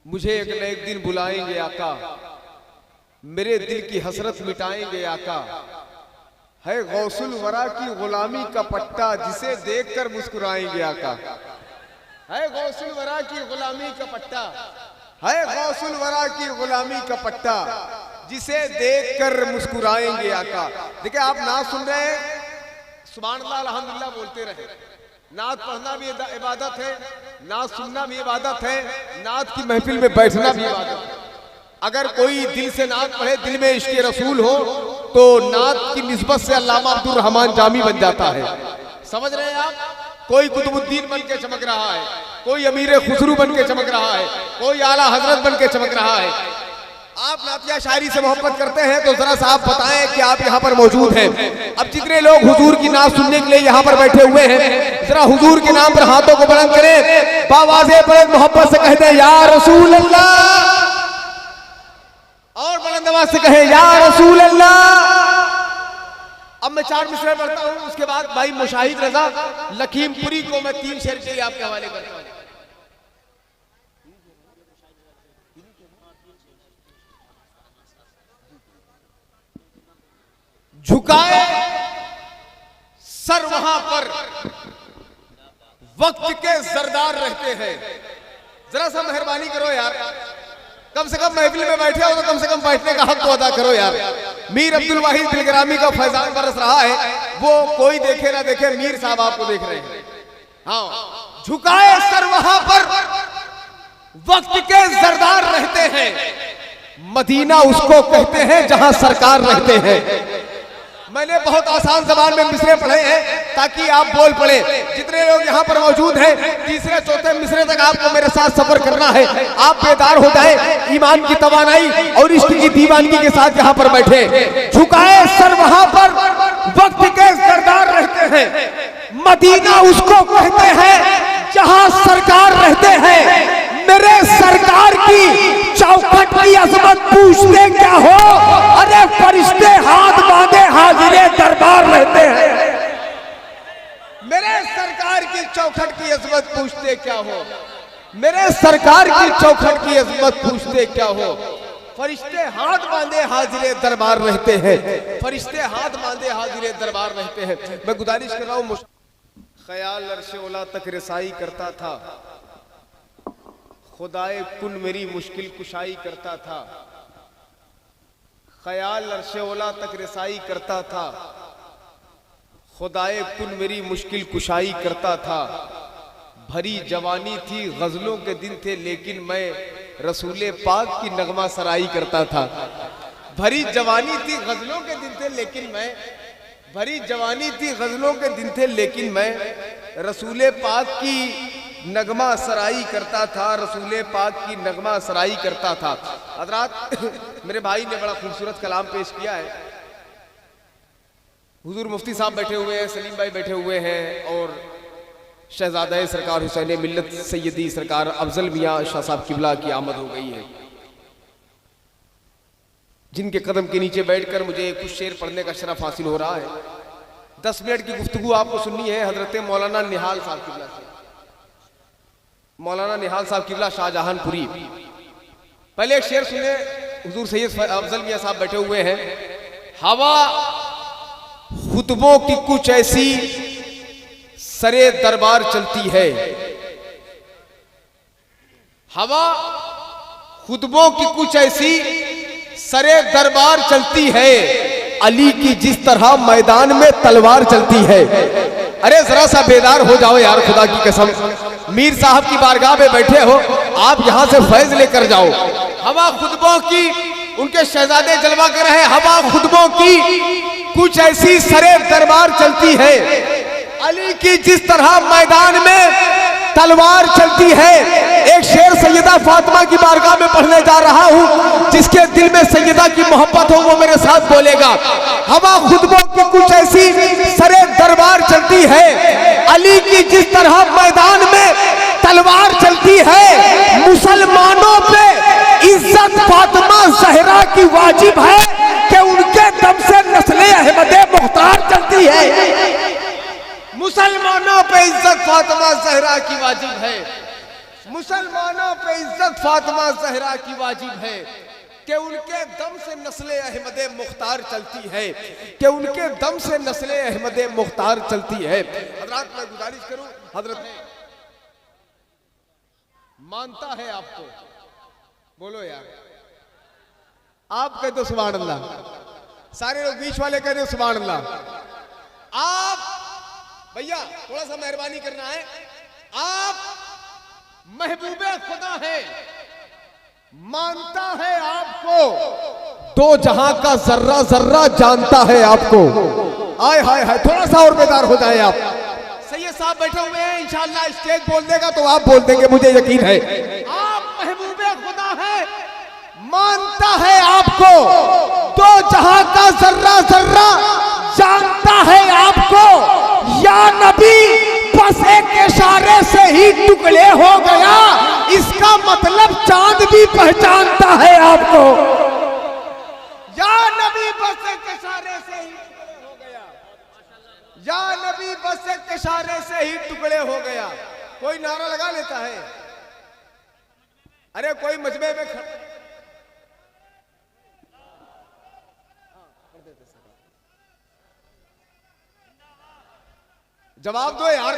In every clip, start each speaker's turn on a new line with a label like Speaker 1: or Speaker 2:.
Speaker 1: मुझे एक न एक दिन बुलाएंगे आका, मेरे दिल की हसरत मिटाएंगे आका। है गौसुल वरा की गुलामी का पट्टा, जिसे देखकर मुस्कुराएंगे आका। है गौसुल वरा की गुलामी का पट्टा, है गौसुल वरा की गुलामी का पट्टा, जिसे देखकर मुस्कुराएंगे आका। देखिए आप नात सुन रहे हैं, सुभान अल्लाह अल्हम्दुलिल्लाह बोलते रहे। नात पढ़ना भी इबादत है, नात सुनना भी इबादत है, नात की महफिल में बैठना भी इबादत है। अगर कोई दिल से नात पढ़े, दिल में इश्क़ रसूल हो, तो नात की निस्बत से अल्लामा अब्दुल रहमान जामी बन जाता है। समझ रहे हैं आप? कोई कुतुबुद्दीन बन के चमक रहा है, कोई अमीर खुसरू बन के चमक रहा है, कोई आला हजरत बन के चमक रहा है। आप नातिया शायरी से मोहब्बत करते हैं तो जरा सा आप बताएं कि आप यहाँ पर मौजूद हैं। अब जितने लोग हुजूर की नात सुनने के लिए यहाँ पर बैठे हुए हैं, जरा हुजूर के नाम पर हाथों को बुलंद करें, बावाज़े पर मोहब्बत से कहते हैं या रसूल अल्लाह, और बुलंद आवाज से कहें या रसूल अल्लाह। अब मैं 4 मिसरे पढ़ता हूँ, उसके बाद भाई मुशाहिद रजा लखीमपुरी को मैं 3 शेर के लिए आपके हवाले करता हूँ। झुकाए सर वहां पर वक्त के सरदार रहते हैं। जरा सा मेहरबानी करो यार, कम से कम महफिल में बैठे हो तो कम से कम बैठने का हक तो अदा करो यार। मीर अब्दुल वाहिद दिलग्रामी का फैजान बरस रहा है, वो कोई देखे ना देखे, मीर साहब आपको देख रहे हैं। हाँ, झुकाए सर वहां पर वक्त के सरदार रहते हैं, मदीना उसको कहते हैं जहां सरकार रहते हैं। मैंने बहुत आसान जबान में मिसरे पढ़े हैं ताकि आप बोल पड़े। जितने लोग यहाँ पर मौजूद हैं, तीसरे चौथे मिसरे तक आपको मेरे साथ सफर करना है। आप बेदार हो जाए, ईमान की तवानाई और इश्क की दीवानगी के साथ यहाँ पर बैठे। झुकाए सर वहां पर वक्त के सरदार रहते हैं, मदीना उसको कहते हैं जहां सरकार रहते हैं। मेरे सरकार की चौखट की अजमत पूछते क्या हो, अरे फरिश्ते हाथ बांधे हाजिरे दरबार रहते हैं। मेरे सरकार की चौखट की अजमत पूछते क्या हो, मेरे सरकार की चौखट की अजमत पूछते क्या हो। फरिश्ते हाथ बांधे हाजिरे दरबार रहते हैं, फरिश्ते हाथ बांधे हाजिरे दरबार रहते हैं। मैं गुजारिश कर रहा हूँ, ख्याल अर्शे ओला तक रसाई करता था, खुदाए कुन मेरी मुश्किल कुशाई करता था। ख्याल अर्शे ओला तक रसाई करता था, खुदाए कुन मेरी मुश्किल कुशाई करता था। भरी जवानी थी गजलों के दिन थे, लेकिन मैं रसूले पाक की नगमा सराई करता था। भरी जवानी थी गजलों के दिन थे, लेकिन मैं भरी जवानी थी गजलों के दिन थे, लेकिन मैं रसूले पाक की नगमा सराई करता था, रसूले पाक की नगमा सराई करता था। हज़रात, मेरे भाई ने बड़ा खूबसूरत कलाम पेश किया है। हुजूर मुफ्ती साहब बैठे हुए हैं, सलीम भाई बैठे हुए हैं, और शहजादा सरकार हुसैन मिल्लत सैयदी सरकार अफजल मियाँ शाह साहब किबला की आमद हो गई है, जिनके कदम के नीचे बैठकर मुझे कुछ शेर पढ़ने का शरफ हासिल हो रहा है। 10 मिनट की गुफ्तगू आपको सुननी है हजरत मौलाना निहाल साहब किबला से। मौलाना निहाल साहब किबला शाहजहानपुरी। पहले एक शेर सुने, हुजूर सैयद अफजल मियाँ साहब बैठे हुए हैं। हवा खुतबों की कुछ ऐसी सरे दरबार चलती है, हवा खुतबों की कुछ ऐसी सरे दरबार चलती है, अली की जिस तरह मैदान में तलवार चलती है। अरे जरा सा बेदार हो जाओ यार, खुदा की कसम, मीर साहब की बारगाह में बैठे हो, आप यहां से फैज लेकर जाओ। हवा खुतबों की, उनके शहजादे जलवा कर रहे, हवा खुतबों की कुछ ऐसी सरे दरबार चलती है, अली की जिस तरह मैदान में तलवार चलती है। एक शेर सैयदा फातिमा की बारगाह में पढ़ने जा रहा हूं, जिसके दिल में सैयदा की मोहब्बत हो वो मेरे साथ बोलेगा। हवा खुतबों की कुछ ऐसी सरे दरबार चलती है, अली की जिस तरह मैदान में तलवार चलती है। मुसलमानों पे इज्जत फातिमा ज़हरा की वाजिब है कि उनके दम से नस्ले अहमदे मुख्तार चलती है। मुसलमानों पे इज्जत फातिमा ज़हरा की वाजिब है। मुसलमानों पे इज्जत फातिमा ज़हरा की वाजिब है कि उनके दम से नस्ले अहमद मुख्तार चलती है, कि उनके दम से नस्ले अहमद मुख्तार चलती है। हजरत मैं गुजारिश करूं, हजरत मानता है आपको, बोलो यार, आप कह दो सुभान अल्लाह, सारे लोग बीच वाले कह दो सुभान अल्लाह। आप भैया थोड़ा सा मेहरबानी करना है, आप महबूबे खुदा है, मानता है आपको, दो जहां का जर्रा जर्रा जानता है आपको। आय हाय हाय, थोड़ा सा और बेदार हो जाए आप। सैयद साहब बैठे हुए हैं, इंशाअल्लाह स्टेज बोल देगा तो आप बोल देंगे, मुझे यकीन है। आप महबूबे खुदा है, मानता है आपको, दो जहां का जर्रा जर्रा जानता है आपको। या नबी बस एक इशारे से ही टुकड़े हो गया, इसका मतलब चांद भी पहचानता है आपको। या नबी बस एक इशारे से ही टुकड़े हो गया, या नबी बस एक इशारे से ही टुकड़े हो गया। कोई नारा लगा लेता है, अरे कोई मजमे में जवाब दो यार,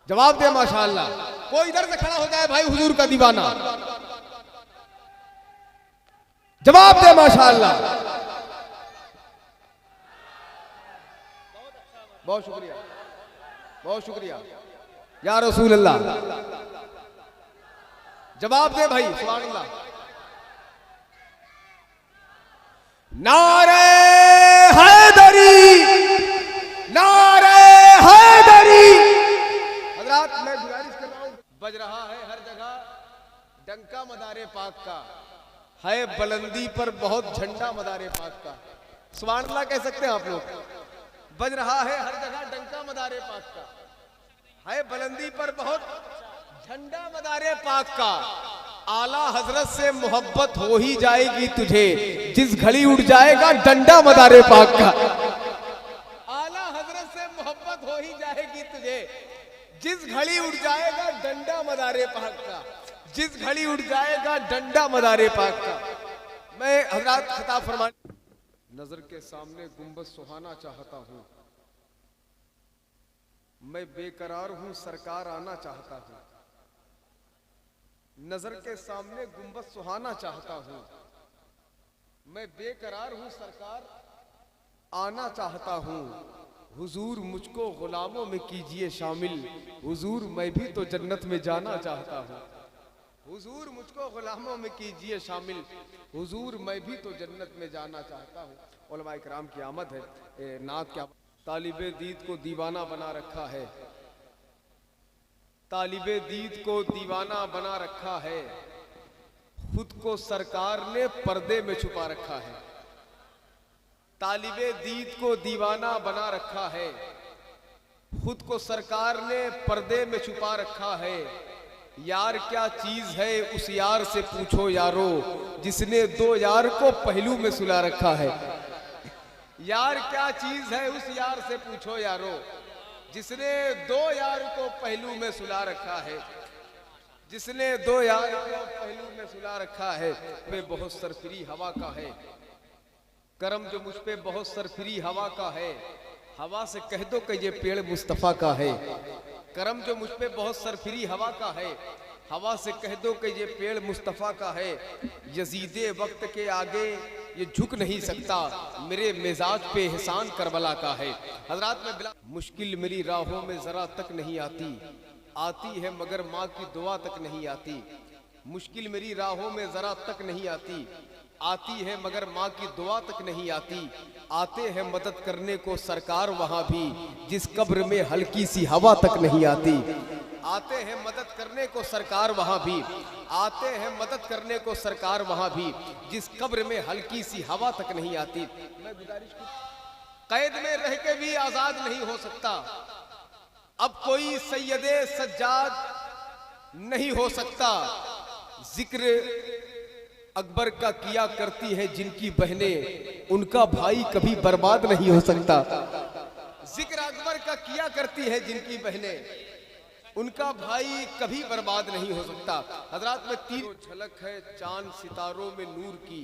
Speaker 1: जवाब दे माशाअल्लाह। कोई इधर से खड़ा हो जाए भाई, हुजूर का दीवाना, जवाब दे माशाअल्लाह। बहुत शुक्रिया, बहुत शुक्रिया या रसूल अल्लाह। जवाब दे भाई, सुभान अल्लाह। नारे हैदरी, नारे हैदरी। हजरात मैं गुजारिश कर रहा हूं, बज रहा है हर जगह डंका मदारे पाक का, है बुलंदी पर बहुत झंडा मदारे पाक का। सुभान अल्लाह कह सकते हैं आप लोग। बज रहा है हर जगह डंका मदारे पाक का, है बुलंदी पर बहुत झंडा मदारे पाक का। आला हजरत से मोहब्बत हो ही जाएगी तुझे, जिस घड़ी उड़ जाएगा डंडा मदारे पाक का। आला हजरत से मोहब्बत हो ही जाएगी तुझे, जिस घड़ी उड़ जाएगा डंडा मदारे पाक का, जिस घड़ी उड़ जाएगा डंडा मदारे पाक का। मैं हजरत खिताब फरमा, नजर के सामने गुंबद सुहाना चाहता हूं, मैं बेकरार हूं सरकार आना चाहता हूं। नजर के सामने गुंबद सुहाना चाहता हूं, मैं बेकरार हूं सरकार आना चाहता हूं। हुजूर मुझको गुलामों में कीजिए शामिल, हुजूर मैं भी तो जन्नत में जाना चाहता हूं। हुजूर मुझको गुलामों में कीजिए शामिल, हुजूर मैं भी तो जन्नत में जाना चाहता हूं। उलमा इकराम की आमद है, नात क्या तालिबे दीद को दीवाना बना रखा है, तालिबे दीद को दीवाना बना रखा है, खुद को सरकार ने पर्दे में छुपा रखा है। तालिबे दीद को दीवाना बना रखा है, खुद को सरकार ने पर्दे में छुपा रखा है। यार क्या चीज है उस यार से पूछो यारो, जिसने दो यार को पहलू में सुला रखा है। यार क्या चीज है उस यार से पूछो यारो, जिसने दो यार को पहलू में सुला रखा है, जिसने दो यार को पहलू में सुला रखा है। मैं बहुत सरफरी हवा का है, करम जो मुझ पे बहुत सरफरी हवा का है। हवा से कह दो कि ये पेड़ मुस्तफा का है, करम जो मुझ पे बहुत सरफरी हवा का है। हवा से कह दो कि ये पेड़ मुस्तफा का है। यजीदे वक्त के आगे ये झुक नहीं सकता, मेरे मिजाज पे एहसान करबला का है। हजरात में बिला मुश्किल मेरी राहों में जरा तक नहीं आती, आती है मगर माँ की दुआ तक नहीं आती। मुश्किल मेरी राहों में जरा तक नहीं आती, आती है मगर माँ की दुआ तक नहीं आती। आते हैं मदद करने को सरकार वहां भी, जिस कब्र में हल्की सी हवा तक नहीं आती। आते हैं मदद करने को सरकार वहां भी, आते हैं मदद करने को सरकार वहां भी, जिस कब्र में हल्की सी हवा तक नहीं आती। मैं गुजारिश की, कैद में रह के भी आजाद नहीं हो सकता, अब कोई सैयदे सज्जाद नहीं हो सकता। जिक्र अकबर का किया करती है जिनकी बहनें, उनका भाई कभी बर्बाद नहीं हो सकता। जिक्र अकबर का किया करती है जिनकी बहनें, उनका भाई कभी बर्बाद नहीं हो सकता। हजरात में तीन झलक है चांद सितारों में नूर की,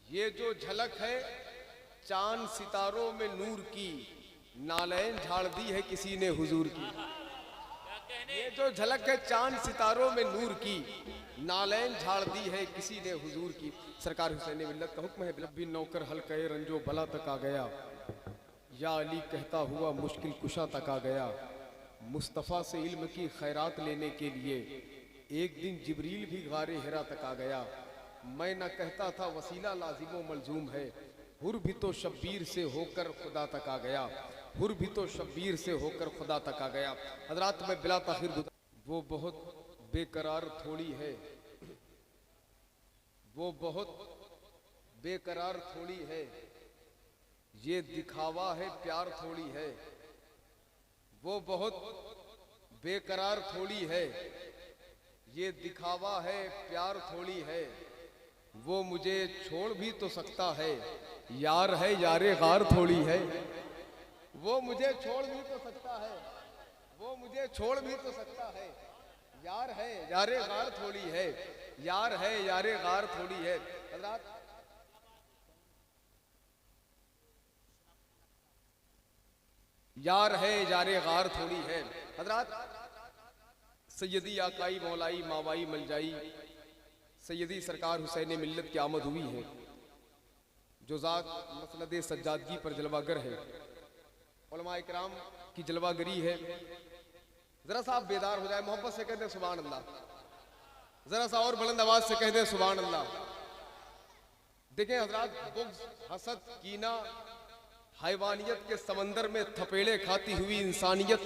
Speaker 1: ये जो झलक है चांद सितारों में नूर की, नालैन झाड़ दी है किसी ने हुजूर की। ये जो झलक है चांद सितारों में नूर की, नालैन झाड़ दी है किसी ने हुजूर की। सरकार हुसैन मिल्लत का हुक्म है, भी नौकर हल्के रंजो भला तक आ गया, या अली कहता हुआ मुश्किल कुशा तक आ गया। मुस्तफ़ा से इल्म की खैरात लेने के लिए एक दिन जिब्रील भी गारे हिरा तक आ गया। मैं न कहता था वसीला लाजिमो मलजूम है, हुर भी तो शब्बीर से होकर खुदा तक आ गया, हुर भी तो शब्बीर से होकर खुदा तक आ गया। हजरात में बिला ताखिर, वो बहुत बेकरार थोड़ी है, वो बहुत बेकरार थोड़ी है, ये दिखावा है प्यार थोड़ी है। वो बहुत बेकरार थोड़ी है, ये दिखावा है प्यार थोड़ी है। वो मुझे छोड़ भी तो सकता है, यार है यारे गार थोड़ी है। वो मुझे छोड़ भी तो सकता है, वो मुझे छोड़ भी तो सकता है, यार है यारे गार थोड़ी है, यार है यारे गार थोड़ी है। हज़रात यार है यारे गार थोड़ी है। हजरात सैयदी आकाई मौलाई मावाई मलजाई सैयदी सरकार हुसैन मिल्लत की आमद हुई है, जो ज़ात मसनद सज्जादगी पर जलवागर है, उलमा इकराम की जलवागरी है। जरा सा आप बेदार हो जाए, मोहब्बत से कहते हैं सुभान अल्लाह, जरा सा और बुलंद आवाज से कहते हैं सुभान अल्लाह। देखें हजरात, बुग़्ज़, हसद, कीना, हैवानियत के समंदर में थपेड़े खाती हुई इंसानियत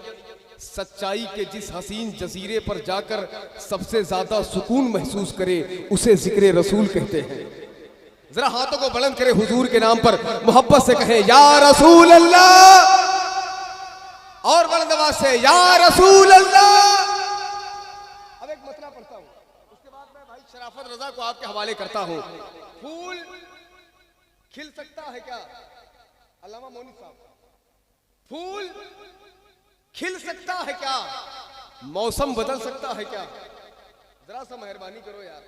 Speaker 1: सच्चाई के जिस हसीन जजीरे पर जाकर सबसे ज्यादा सुकून महसूस करे, उसे जिक्र रसूल कहते हैं। जरा हाथों को बुलंद करे हुजूर के नाम पर, मोहब्बत से कहें या रसूल अल्लाह, और बुलंद आवाज से या रसूल अल्लाह। अब एक मसला पढ़ता हूं, उसके बाद मैं भाई शराफत रजा को आपके हवाले करता हूं। फूल खिल सकता है क्या? अल्लामा मोनी साहब, फूल खिल सकता है क्या? मौसम बदल सकता है क्या? जरा सा मेहरबानी करो यार।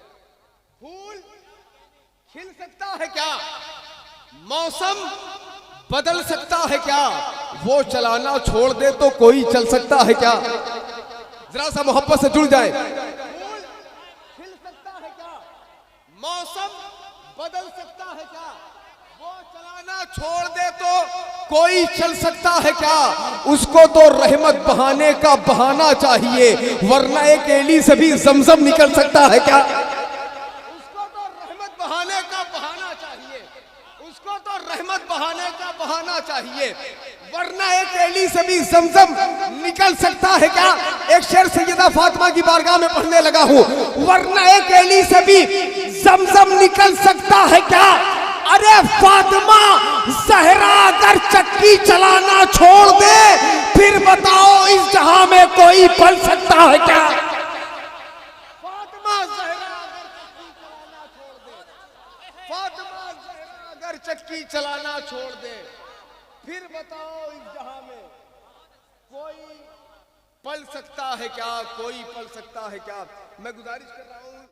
Speaker 1: फूल खिल सकता है क्या? मौसम बदल सकता है क्या? वो चलाना छोड़ दे तो कोई चल सकता है क्या? जरा सा मोहब्बत से जुड़ जाए। फूल खिल सकता है क्या? मौसम बदल सकता है क्या? वो चलाना छोड़ दे तो कोई चल सकता है क्या? उसको तो रहमत बहाने का बहाना चाहिए, वरना एक एली से भी जमजम निकल सकता है क्या? उसको तो रहमत बहाने का बहाना चाहिए, उसको तो रहमत बहाने का बहाना चाहिए, वरना एक एली से भी जमजम निकल सकता है क्या? एक शेर सैयदा फातिमा की बारगाह में पढ़ने लगा हूँ, वरना एक एली से भी जमजम निकल सकता है क्या? अरे फातिमा ज़हरा अगर चक्की चलाना छोड़ दे, फिर बताओ इस जहां में कोई पल सकता है क्या? फातिमा ज़हरा अगर चक्की चलाना छोड़ दे, फिर बताओ इस जहां में कोई पल सकता है क्या? कोई पल सकता है क्या? मैं गुजारिश कर रहा हूं